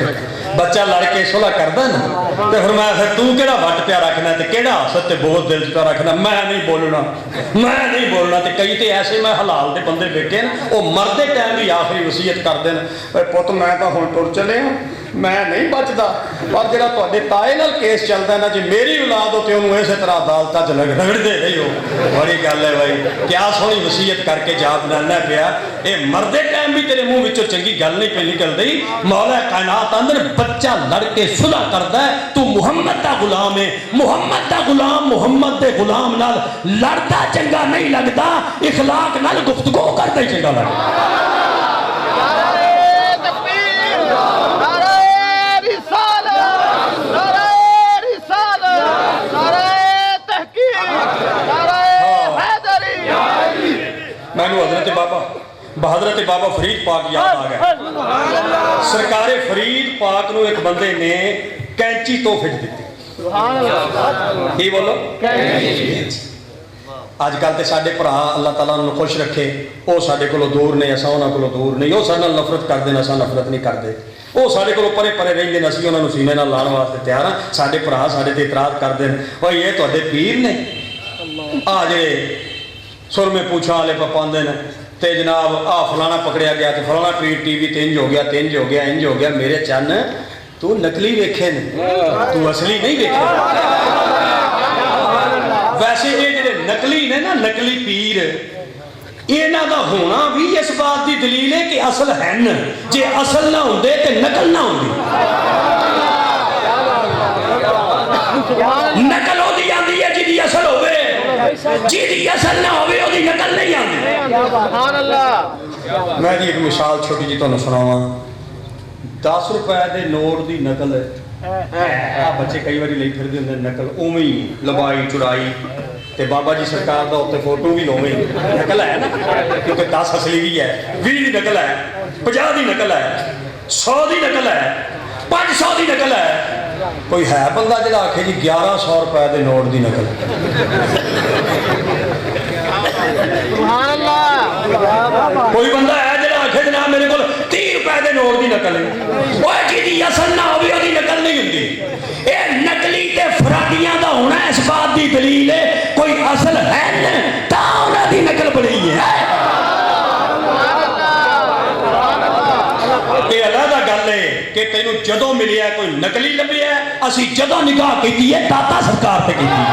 बच्चा लड़ के सुलह करदा ना तो फिर मैं फिर तू केड़ा वट पिया रखना ते केड़ा हसत ते बोझ दिल च रखना मैं नहीं बोलना ते कई तो ऐसे मैं हलाल दे बंदे बैठे वो मरदे टाइम भी आखिरी वसीयत करते हैं पुत मैं तो हुण टुर चले मैं नहीं बचता पर जो ताए नाल केस चलता है ना जी मेरी औलाद हो तो उन्होंने इस तरह अदालत च रगड़ते नहीं हो। बड़ी गल है भाई क्या सोहनी वसीयत करके जा बनाना पिया ये मरदे टाइम भी तेरे मुंह विचों चंगी गल नहीं पे निकलती। मौला कायनात अंदर बच्चा लड़के सुलह करता है तू मुहम्मद का गुलाम है मुहम्मद का गुलाम मुहम्मद के गुलाम नाल लड़ता चंगा नहीं लगता इखलाक नाल गुफ्तगू करता ही चंगा लगता। मैनू हजरत बाबा फरीद पाक याद आ गया। सरकारे फरीद पाक नूं एक बंदे ने कैंची तोहफे दी। बोलो अजकल तो साडे भरा अल्लाह ताला नूं खुश रखे वो साडे कोलों दूर ने असां उन्हां कोलों दूर नहीं। वो साडे नाल नफरत करदे ने असां नफरत नहीं करते। वो साडे कोलों परे परे रहिंदे ने असीं उन्हां नूं सीने नाल लाण वास्ते तैयार हां। साडे भरा साडे ते इतराज करदे ने ओए ये तुहाडे पीर ने आ जेड़े सुर में पूछा वाले पाते हैं तो जनाब आ फलाना पकड़िया गया तो फलाना पीर टीवी ते इंज हो गया इंज हो गया। मेरे चन तू नकली वेखे ने तू असली नहीं वेखे। वैसे ये जेडे नकली ने ना नकली पीर ਇਹਨਾਂ ਦਾ ਹੋਣਾ ਵੀ ਇਸ ਬਾਤ ਦੀ ਦਲੀਲ ਹੈ ਕਿ ਅਸਲ ਹਨ। ਜੇ ਅਸਲ ਨਾ ਹੁੰਦੇ ਤੇ ਨਕਲ ਨਾ ਹੁੰਦੀ। ਨਕਲ ਉਹਦੀ ਆਂਦੀ ਹੈ ਜਿਹਦੀ ਅਸਲ ਹੋਵੇ, ਜਿਹਦੀ ਅਸਲ ਨਾ ਹੋਵੇ ਉਹਦੀ ਨਕਲ ਨਹੀਂ ਆਂਦੀ। ਸੁਭਾਨ ਅੱਲਾਹ। ਮੈਂ ਜੀ ਇੱਕ ਮਿਸਾਲ ਛੋਟੀ ਜੀ ਤੁਹਾਨੂੰ ਸੁਣਾਵਾਂ। 10 ਰੁਪਏ ਦੇ ਨੋਟ ਦੀ ਨਕਲ ਆ ਬੱਚੇ ਕਈ ਵਾਰੀ ਲਈ ਫਿਰਦੇ ਹੁੰਦੇ ਨਕਲ, ਉਵੇਂ ਹੀ ਲੰਬਾਈ ਚੌੜਾਈ ਤੇ ਬਾਬਾ ਜੀ ਸਰਕਾਰ ਦਾ ਉੱਤੇ ਫੋਟੋ ਵੀ ਲਾਉਣੀ ਨਕਲ ਹੈ ਨਾ, ਕਿਉਂਕਿ 10 ਅਸਲੀ ਵੀ ਹੈ, 20 ਦੀ ਨਕਲ ਹੈ, 50 ਦੀ ਨਕਲ ਹੈ, 100 ਦੀ ਨਕਲ ਹੈ, 500 ਦੀ ਨਕਲ ਹੈ। ਕੋਈ ਹੈ ਬੰਦਾ ਜਿਹੜਾ ਆਖੇ ਜੀ 1100 ਰੁਪਏ ਦੇ ਨੋਟ ਦੀ ਨਕਲ। ਸੁਭਾਨ ਅੱਲਾਹ। ਕੋਈ ਬੰਦਾ ਹੈ ਜਿਹੜਾ ਆਖੇ ਜਨਾਬ ਮੇਰੇ ਕੋਲ 30 ਰੁਪਏ ਦੇ ਨੋਟ ਦੀ ਨਕਲ ਹੈ। ਉਹ ਜਿਹਦੀ ਅਸਲ ਨਾ ਹੋਵੇ ਉਹਦੀ ਨਕਲ ਨਹੀਂ ਹੁੰਦੀ। ਇਹ ਨਕਲੀ ਤੇ ਫਰਾਡੀਆਂ ਦਾ ਹੋਣਾ ਇਸ ਬਾਤ ਦੀ ਦਲੀਲ ਹੈ ਕੋਈ ਅਸਲ ਹੈ ਤਾਂ ਉਹਨਾਂ ਦੀ ਨਕਲ ਬਣੀ ਹੈ। ਇਹ ਅਲੱਗਾ ਗੱਲ ਹੈ ਕਿ ਤੈਨੂੰ ਜਦੋਂ ਮਿਲਿਆ ਕੋਈ ਨਕਲੀ ਲੱਭਿਆ। ਅਸੀਂ ਜਦੋਂ ਨਿਗਾਹ ਕੀਤੀ ਹੈ ਦਾਤਾ ਸਰਕਾਰ ਤੇ ਕੀਤੀ,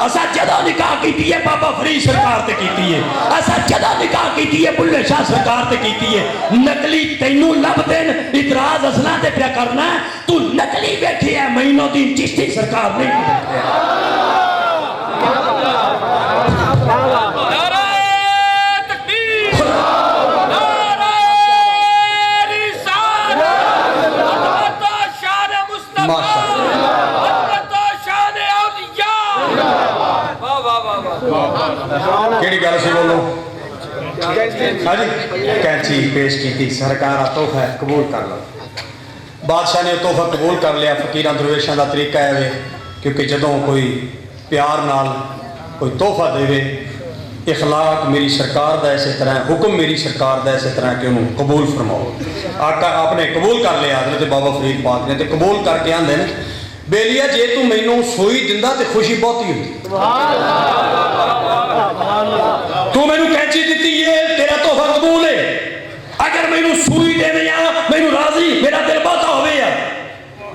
ਅਸਾਂ ਜਦੋਂ ਨਿਕਾਹ ਕੀਤੀ ਹੈ ਬਾਬਾ ਫਰੀਦ ਸਰਕਾਰ ਤੇ ਕੀਤੀ ਹੈ, ਅਸਾਂ ਜਦੋਂ ਨਿਕਾਹ ਕੀਤੀ ਹੈ ਬੁੱਲੇ ਸ਼ਾਹ ਸਰਕਾਰ ਤੇ ਕੀਤੀ ਹੈ। ਨਕਲੀ ਤੈਨੂੰ ਲੱਭ ਦੇਣ ਇਤਰਾਜ਼ ਅਸਲਾਂ ਤੇ ਪਿਆ ਕਰਨਾ, ਤੂੰ ਨਕਲੀ ਬੈਠੀ ਹੈ। ਮਈਨੁਦੀਨ ਚਿਸ਼ਤੀ ਸਰਕਾਰ ਨਹੀਂ ਦੇਖਿਆ। ਕਿਹੜੀ ਗੱਲ ਸੀ ਬੋਲੋ। ਹਾਂਜੀ ਕੈਂਚੀ ਪੇਸ਼ ਕੀਤੀ ਸਰਕਾਰ ਆ ਤੋਹਫਾ ਕਬੂਲ ਕਰ ਲਓ। ਬਾਦਸ਼ਾਹ ਨੇ ਤੋਹਫਾ ਕਬੂਲ ਕਰ ਲਿਆ। ਫਕੀਰਾਂ ਦਰਵੇਸ਼ਾਂ ਦਾ ਤਰੀਕਾ ਹੈ ਵੇ, ਕਿਉਂਕਿ ਜਦੋਂ ਕੋਈ ਪਿਆਰ ਨਾਲ ਕੋਈ ਤੋਹਫਾ ਦੇਵੇ, ਇਖਲਾਕ ਮੇਰੀ ਸਰਕਾਰ ਦਾ ਇਸੇ ਤਰ੍ਹਾਂ, ਹੁਕਮ ਮੇਰੀ ਸਰਕਾਰ ਦਾ ਇਸੇ ਤਰ੍ਹਾਂ ਕਿ ਉਹਨੂੰ ਕਬੂਲ ਫਰਮਾਓ। ਆਕਾ ਆਪਨੇ ਕਬੂਲ ਕਰ ਲਿਆ ਹਜ਼ਰਤ ਬਾਬਾ ਫਰੀਦ ਪਾਕ ਨੇ, ਤੇ ਕਬੂਲ ਕਰਕੇ ਆਂਦੇ ਨੇ ਬੇਲੀਆ ਜੇ ਤੂੰ ਮੈਨੂੰ ਸੂਈ ਦਿੰਦਾ ਤੇ ਖੁਸ਼ੀ ਬਹੁਤੀ ਹੁੰਦੀ। ਤੂੰ ਮੈਨੂੰ ਕੈਂਚੀ ਦਿੱਤੀ ਹੈ, ਤੇਰਾ ਤੋਹਫਾ ਕਬੂਲ ਹੈ। ਅਗਰ ਮੈਨੂੰ ਸੂਈ ਦੇਵੇਂ ਆ ਮੈਨੂੰ ਰਾਜ਼ੀ, ਮੇਰਾ ਦਿਲ ਬਹੁਤਾ ਹੋਵੇ ਆ।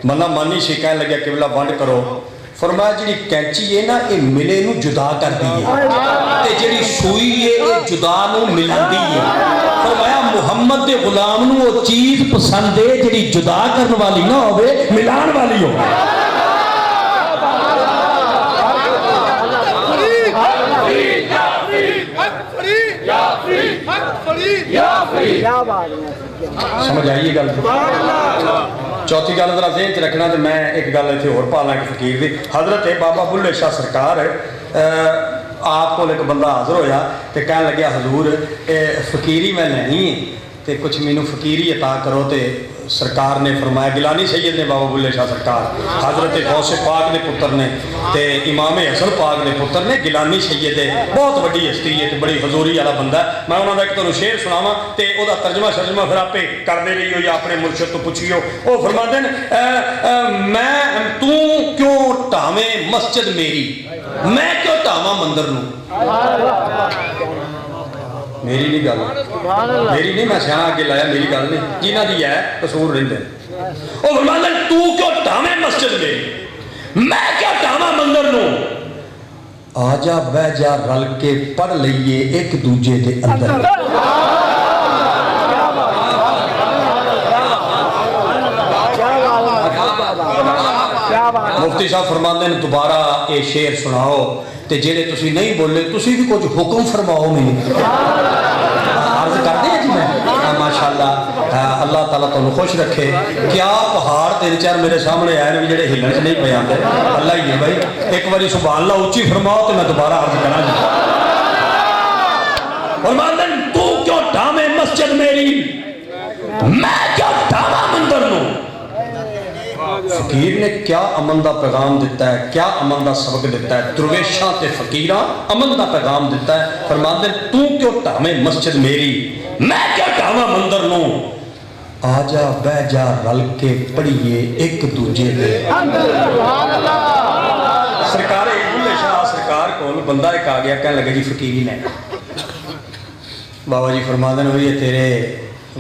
ਬੰਦਾ ਮਾਨੀ ਸੀ ਕਹਿਣ ਲੱਗਿਆ ਕਿਬਲਾ ਵੰਡ ਕਰੋ। ਫਰਮਾਇਆ ਜਿਹੜੀ ਕੈਂਚੀ ਹੈ ਨਾ ਇਹ ਮਿਲੇ ਨੂੰ ਜੁਦਾ ਕਰਦੀ ਹੈ ਤੇ ਜਿਹੜੀ ਸੂਈ ਹੈ ਇਹ ਜੁਦਾ ਨੂੰ ਮਿਲਾਉਂਦੀ ਹੈ। ਫਰਮਾਇਆ ਮੁਹੰਮਦ ਦੇ ਗੁਲਾਮ ਨੂੰ ਉਹ ਚੀਜ਼ ਪਸੰਦ ਹੈ ਜਿਹੜੀ ਜੁਦਾ ਕਰਨ ਵਾਲੀ ਨਾ ਹੋਵੇ, ਮਿਲਾਉਣ ਵਾਲੀ ਹੋਵੇ। समझ आई ये गल। चौथी गल जरा ज़हन च रखना, तो मैं एक गल इत्थे होर पा ला कि फकीर दी हज़रत बाबा बुल्ले शाह सरकार आप को एक बंदा हाज़र होया तो कह लग्या हजूर फकीरी मैं लैनी है तो कुछ मैनू फकीरी अता करो। तो सरकार ने फरमाया, गिलानी सैयद ने बाबा बुल्ले शाह सरकार हज़रत गौसे पाक ने पुत्र ने ते इमाम हसन पाक ने पुत्र ने, गिलानी सैयद है बहुत वड्डी हस्ती है, बड़ी हजूरी वाला बंदा। मैं उन्होंने एक तुहानू शेर सुनावा तो वह तर्जमा शर्जमा फिर आपे करते रहियो या अपने मुर्शद तो पुछियो। वो फरमाते हैं मैं तू क्यों ढावें मस्जिद मेरी, मैं क्यों ढावां मंदिर नूं। मेरी नहीं गल, मेरी नहीं, मैं सियाणा अगे लाया, मेरी गल नहीं, जिन्हां दी है कसूर रहिंदे। ओ फरमांदे तू क्यों ढावें मस्जिद मेरी, मैं क्यों ढावां मंदिर नूं। आजा बह जा रल के पढ़ लईए एक दूजे दे अंदर। मुफ्ती साहब फरमाते हैं दोबारा ये शेर सुनाओ ते जेड़े तुसी नहीं बोले तुसी भी कुछ हुक्म फरमाओ। मैंने अर्ज कर दिया जी मैं माशाअल्लाह अल्लाह ताला तुहानू खुश रखे। क्या पहाड़ 3-4 मेरे सामने आए ने जेड़े हिलन च नहीं पे आंदे, अल्लाह ही है भाई। एक बारी सुभान अल्लाह उच्ची फरमाओ तो मैं दोबारा अर्ज करा जी। फरमाते हैं तू क्यों ढावे मस्जिद मेरी, मैं क्यों ढावा मंदिर नूं। फकीर ने क्या अमन का पैगाम दिता है, क्या अमन का सबक दिता है। दुर्वेशा ते फकीरा अमन का पैगाम दिता है। फरमाते तू क्यों ढावे मस्जिद मेरी, मैं क्यों ढावा मंदिर नूं। आजा बह जा रल के पढ़िए एक दूजे दे। सरकार बुल्ले शाह सरकार को बंदा एक आ गया, कह लगे जी फकीरी ने बाबा जी फरमाते हैं ये तेरे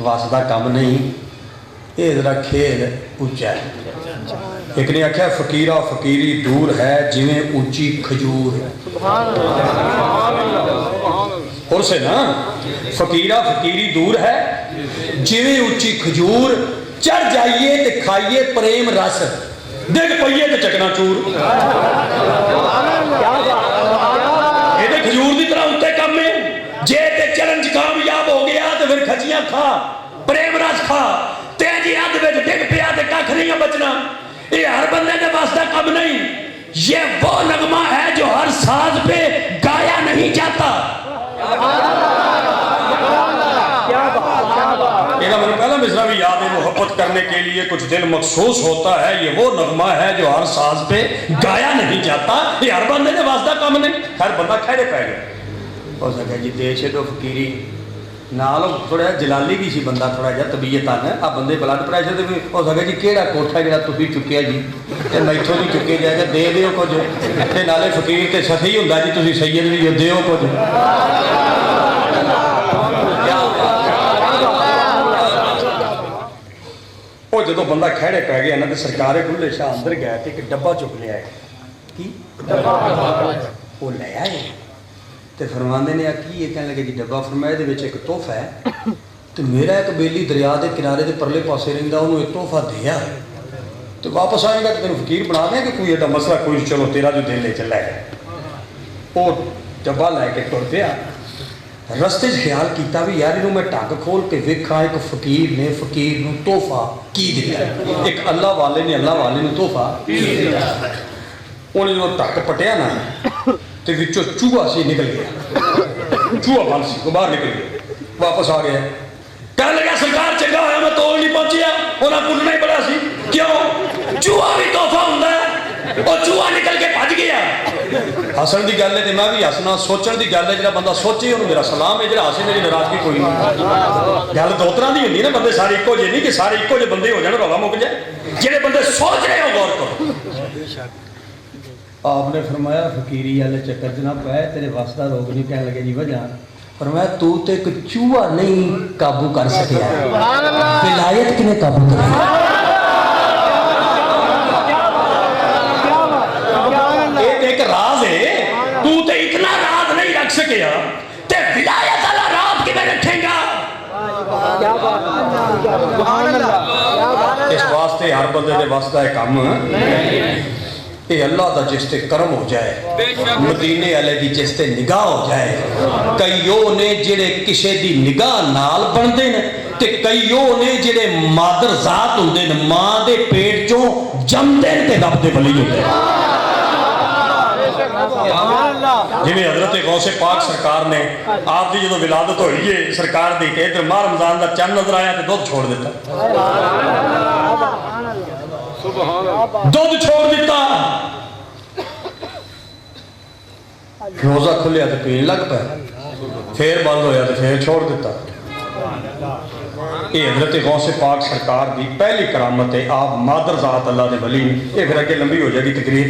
वस का काम नहीं, ये जरा खेल उच्चा है। एक ने आख्या फकीरा फकीरी दूर है जिवें ऊंची खजूर। और गौर से ना, फकीरा फकीरी दूर है, जिवें उच्ची खजूर, चढ़ जाइए ते खाइए प्रेम रस, डिग पईए ते चकनाचूर। ये खजूर की तरह उत्ते कम है, जे ते चरण च कामयाब हो गया तो फिर खजियां खा, प्रेम रस खा, तेजी अध विच डिग पिया ते कख नहीं बचना। ये हर बंदे के बस का कम नहीं, ये वो नगमा है जो हर साज पे गाया नहीं जाता। मैंने पहला मिसरा भी याद है, मोहब्बत करने के लिए कुछ दिल मखसूस होता है, ये वो नगमा है जो हर साज पे गाया नहीं जाता। ये हर बंदे के वास्ता कम नहीं। हर बंदा खड़े पै गया, हो सके जी दे छो फकीरी नाल, थोड़ा जलाली भी सी बंदा, थोड़ा जहा तबीयत आना आ बंदे ब्लड प्रैशर से भी हो सके जी केड़ा कोठा जो तुम चुकया जी, मैथों नहीं चुके जाएगा, दे दियो कुछ, ते नाले फकीर ते सखी हुंदा जी, तुसीं सैयद भी दियो कुछ। वो जो बंदा खड़े पै गया ना, तो सरकार खुले शाह अंदर गया तो एक डब्बा चुक लिया है, की वो ले आए तो फरमाते ने की ये कहने लगे जी डब्बा, फरमाया ये एक तोहफा है, तो मेरा एक बेली दरिया के किनारे के परले पासे रहिंदा, उन्होंने एक तोहफा दिया, तो वापस आएगा तो तेन फकीर बना दें कि कोई एडा मसला कोई, चलो तेरा जो दिल ले चला है। वो डब्बा लैके तुर पिया, रस्ते ख्याल किया भी यार इनू मैं ढंग खोल के वेखा, एक फकीर ने फकीर नू तोहफा की दिता, एक अल्लाह वाले ने अल्लाह वाले नू तोहफा की दिता। उन्हें जो ढक पटिया ना तो विचों चूहा सी निकल गया, चूहा बन सी बाहर निकल गया, वापस आ गया, कहने लगा सरकार चंगा होया मैं तोल नहीं पहुंचिया, उन्हें पुटना ही बड़ा सी, क्यों चूहा भी तोहफा हुंदा है, और चूहा निकल के भज गया। हसन की गल है तो मैं भी हसना, सोचण की गल है, जो बंदा सोचे उन्होंने मेरा सलाम है, जो हसे मेरी नाराजगी कोई नहीं। गल दो तरह की होंगी ना, बंदे सारे इको जे नहीं कि सारे इको जे बंदे हो जाए रौला मुक जाए, जेडे बंदे सोच रहे हो गौर करो। आपने फरमाया फकीरी वाले चक्कर च ना पै, तेरे वस का रोग नहीं, कहने लगे जी वजह, फरमाया तू तो एक चूहा नहीं काबू कर सकिया, विलायत किने काबू कर, एक राज है, तू तो इतना राज नहीं रख सकिया, ते विलायत वाला राज किवें रखेगा। इस वास्ते हर बंदे दे वस दा काम ये अल्लाह का जिस ते करम हो जाए, मदीने वाले की जिस ते निगाह हो जाए। कई वो ने जिहड़े किसे दी निगाह नाल बनते हैं, ते कई वो ने जिहड़े मादर जात होंदे ने, मां दे पेट चों जमदे ने ते रब दे वली होंदे ने। जिवें हजरत गौसे पाक सरकार ने आप दी जो विलादत होई है सरकार दी, के इधर माह रमजान का चंद नजर आया तो दुध छोड़ दिता, दुध छोड़ दिता, रोजा खुलिया तो पीन लग पाया, फिर बंद होया तो फिर छोड़ दिता। ये हजरत गौसे पाक सरकार की पहली करामत है, आप मादर जात अल्लाह के वली। ये फिर अगे लंबी हो जाएगी तकरीर।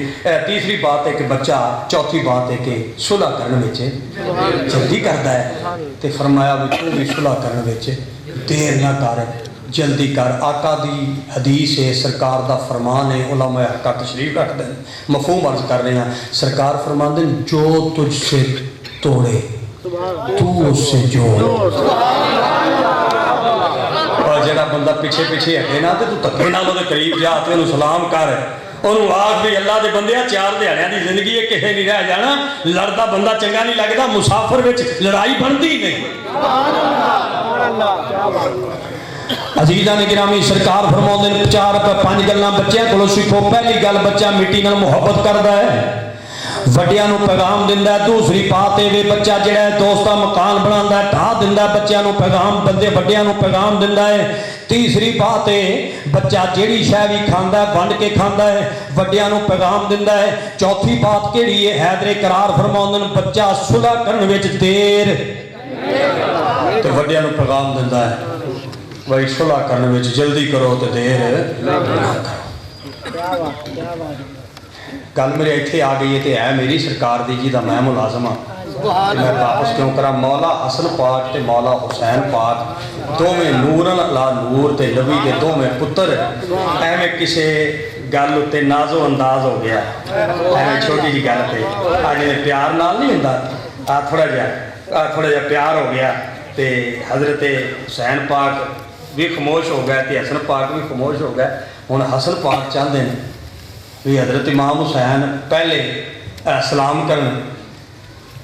तीसरी बात है कि बच्चा, चौथी बात है कि सुलह करने में जल्दी करता है, तो फरमाया भी तू भी सुलह करने में देर ना कर, जल्दी कर। आका दी हदीस है, सरकार दा फरमान है, उलमा हक्का तशरीफ रखते हैं, मफहूम अर्ज कर रहे हैं। सरकार फरमाते हैं जो तुझसे तोड़े तू उससे जोड़। और जरा बंदा पिछे पिछे हटे ना तो तू धक्के नाल ओहदे करीब जा ते उहनूं सलाम कर, उहनूं आख भी अल्लाह दे बंदिया चार दिहाड़ियां दी जिंदगी है, किसे नहीं रह जाना। लड़दा बंदा चंगा नहीं लगदा, मुसाफिर विच लड़ाई बनदी नहीं। अजीज़ां ने गिरामी सरकार फरमाउंदे ने 4-5 गल्लां बच्चों कोलों सीखो। पहली गल, बच्चा मिट्टी नाल मुहब्बत करदा है, वड्डियां नूं पैगाम दिंदा है। दूसरी बात है बच्चा जिहड़ा है दोस्तां मकान बनांदा है, ढा दिंदा है, बच्चों नूं पैगाम बंदे वड्डियां नूं पैगाम दिंदा है। तीसरी बात है बच्चा जिहड़ी शै भी खांदा है वंड के खांदा है, वड्डियां नूं पैगाम दिंदा है। चौथी बात किहड़ी है, हैदरे करार फरमाउंदे ने बच्चा सुलह करन विच देर ते वड्डियां नूं पैगाम दिंदा है भाई सुलह करने में जल्दी करो तो देर ना करो। गल मेरे इत्थे आ गई है तो है मेरी सरकार दी जी दा मैं मुलाजम हाँ, मैं वापस क्यों करा। मौला हसन पाक ते मौला हुसैन पाक दोवें नूर अला नूर ते नबी के दोवें पुत्र, एवें किसी गल उत्ते नाजो अंदाज हो गया, एवें छोटी जी गल पे अजे प्यार नाल नहीं हुंदा। थोड़ा जिहा प्यार हो गया तो हज़रत हुसैन पाक भी खामोश हो गया तो हसन पाक भी खामोश हो गया। हुण हसन पाक चाहते हैं भी हज़रत इमाम हुसैन पहले सलाम करन,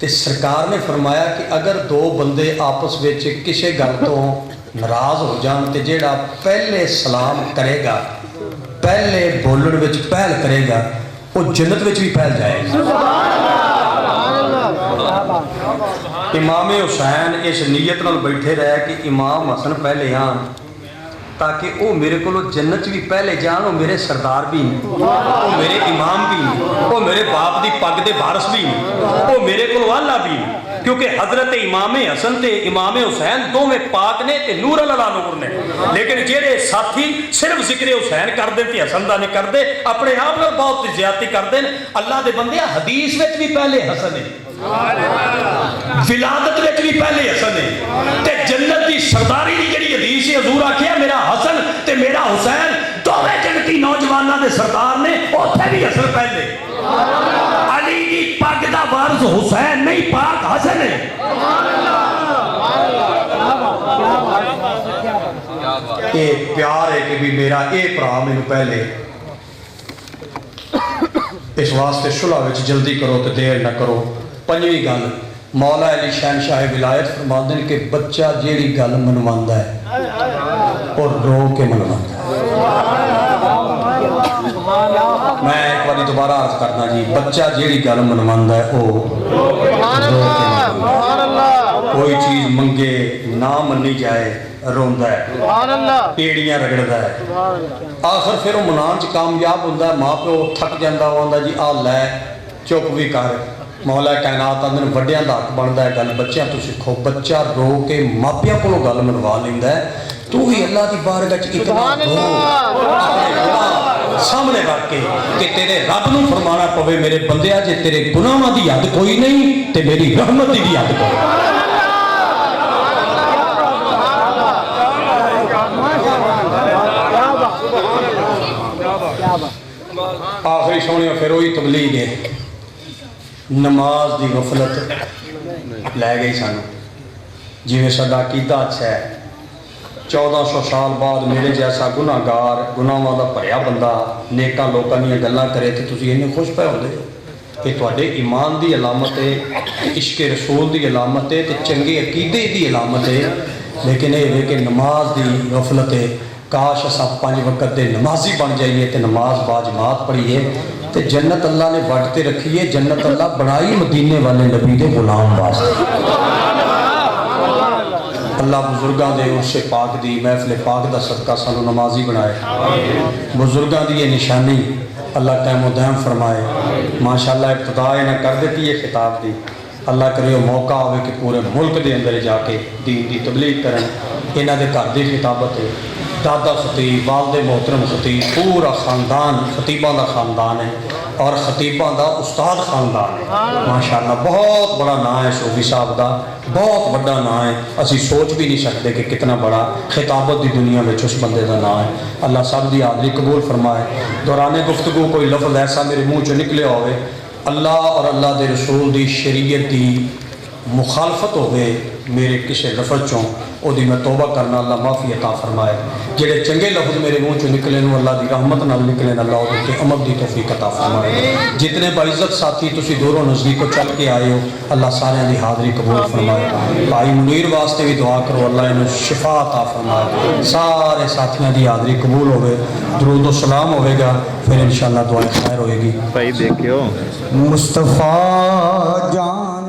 तो सरकार ने फरमाया कि अगर दो बंदे आपस में किसी गल तो नाराज़ हो जान तो जिहड़ा पहले सलाम करेगा, पहले बोलण विच पहल करेगा, वो जन्नत विच भी पहल जाएगा। इमाम हुसैन इस नीयत नाल बैठे रहे कि इमाम हसन पहले आन ताकि वो मेरे को जन्नत भी पहले जान, वो मेरे सरदार भी नहीं, वो मेरे इमाम भी नहीं, वो मेरे बाप की पग के वारस भी नहीं, वो मेरे को आला भी नहीं, क्योंकि हजरत इमाम हसन ते इमाम हुसैन दोवें पाक ने ते नूर अला नूर ने। लेकिन जेड़े साथी सिर्फ जिक्र हुसैन करते ते हसन का नहीं करते, अपने आप में बहुत ज्यादती करते हैं। अल्लाह के बंदे हदीस में भी पहले हसन है, विलादत में भी पहले हसन है, ते जन्नत की सरदारी की जिहड़ी हदीस है हजूर आखिया मेरा हसन ते मेरा हुसैन दोवें जन्नती नौजवानों के सरदार ने, उत्थे भी हसन पहले। अली की पग दा वारिस हुसैन नहीं, पाक हसन है। ये प्यार है कि भी मेरा ये भरा मैनू पहले, इस वास्ते सुलह विच जल्दी करो तो देर न करो। पंजवीं गल मौला अली शहनशाह विलायत फरमाते हैं कि बच्चा जेड़ी गल मनवांदा है और रो के मनवांदा है। मैं एक बार दोबारा अर्ज करना जी, बच्चा जेड़ी गल मनवांदा है वो कोई चीज मंगे ना मनी जाए रोंदा है, पेड़ियां रगड़दा है, आखिर फिर वो मनान च कामयाब होंदा है। माँ प्यो थक जाता, वो आंदा जी आ लै चुप भी कर। मौला कायनात आंदे ने वड्डियां दा हक बनदा है गल बच्चियां तो सीखो। बच्चा रो के मापियां कोलों गल मनवा लैंदा है। तू ही अल्लाह की बारगाह च इतना रो सामने रख के कि तेरे रब नूं फरमाना पवे मेरे बंदिया जे तेरे गुनाहां दी हद कोई नहीं ते मेरी रहमत दी हद कोई। आखिरी सोनियो फिर वही तबलीग है, नमाज की गफलत लै गई सानू। जिवें साडा अकीदा अच्छा है, 1400 साल बाद मेरे जैसा गुनाहगार गुनाहां दा भरिया बंदा नेकां लोकां दीयां गल्लां करे तो तुसीं इन्ने खुश पै होंदे हो। ये तुहाडे ईमान की अलामत है, इश्क रसूल की अलामत है, तो चंगे अकीदे की अलामत है। लेकिन ये वे कि नमाज की गफलत है। काश असा 5 वक्त के नमाजी बन जाइए तो नमाज बाजमात पढ़िए तो जन्नत अल्लाह ने वट के रखी है। जन्नत अल्लाह बनाई मदीने वाले नबी के गुलाम वास्ते। अल्लाह बुजुर्गों के उर्से पाक दी महफिल पाक का सदका सानू नमाजी बनाए। बुजुर्गों की ये निशानी अल्लाह कैमो दैम फरमाए। माशाअल्लाह इब्तिदा इन्हें कर देती है खिताब की। अल्लाह करे वो मौका आवे कि पूरे मुल्क के अंदर जाके दीन की तबलीग करन। इन्हों के घर की खिताबत है। दादा खतीब, वालदे मोहतरम खतीब, पूरा खानदान खतीबा का खानदान है और खतीबा का उस्ताद खानदान है। माशाअल्लाह बहुत बड़ा नाम है सूफी साहब का, बहुत बड़ा नाम है। असी सोच भी नहीं सकते कि कितना बड़ा खिताबत की दुनिया में उस बंदे का नाम है। अल्लाह सब की हाज़री कबूल फरमाए। दौरान गुफ्तगू कोई लफ्ज़ ऐसा मेरे मुँह चो निकले होवे अल्लाह और अल्लाह के रसूल की शरीयत की मुखालफत होवे मेरे किसी लफ्ज़ चों, ओदी मैं तौबा करना, अल्लाह माफ़ी अता फरमाए। जेड़े चंगे लफ्ज़ मेरे मुँह चो निकले अल्लाह की रहमत नाल निकले, अल्लाह उहदे ते अमल की तौफीक अता फरमाए। जितने बाइज़्ज़त साथी तुसी दूरों नज़दीक को चल के आए हो अल्लाह सारिਆਂ की हाज़री कबूल फरमाए। भाई मुनीर वास्ते भी दुआ करो अल्लाह इन्हूं शिफा अता फरमाए। सारे साथियों की हाज़री कबूल होवे, दुरूद व सलाम होवेगा, फिर इंशाअल्लाह दुआ खैर होएगी। भाई देखियो मुस्तफ़ा जान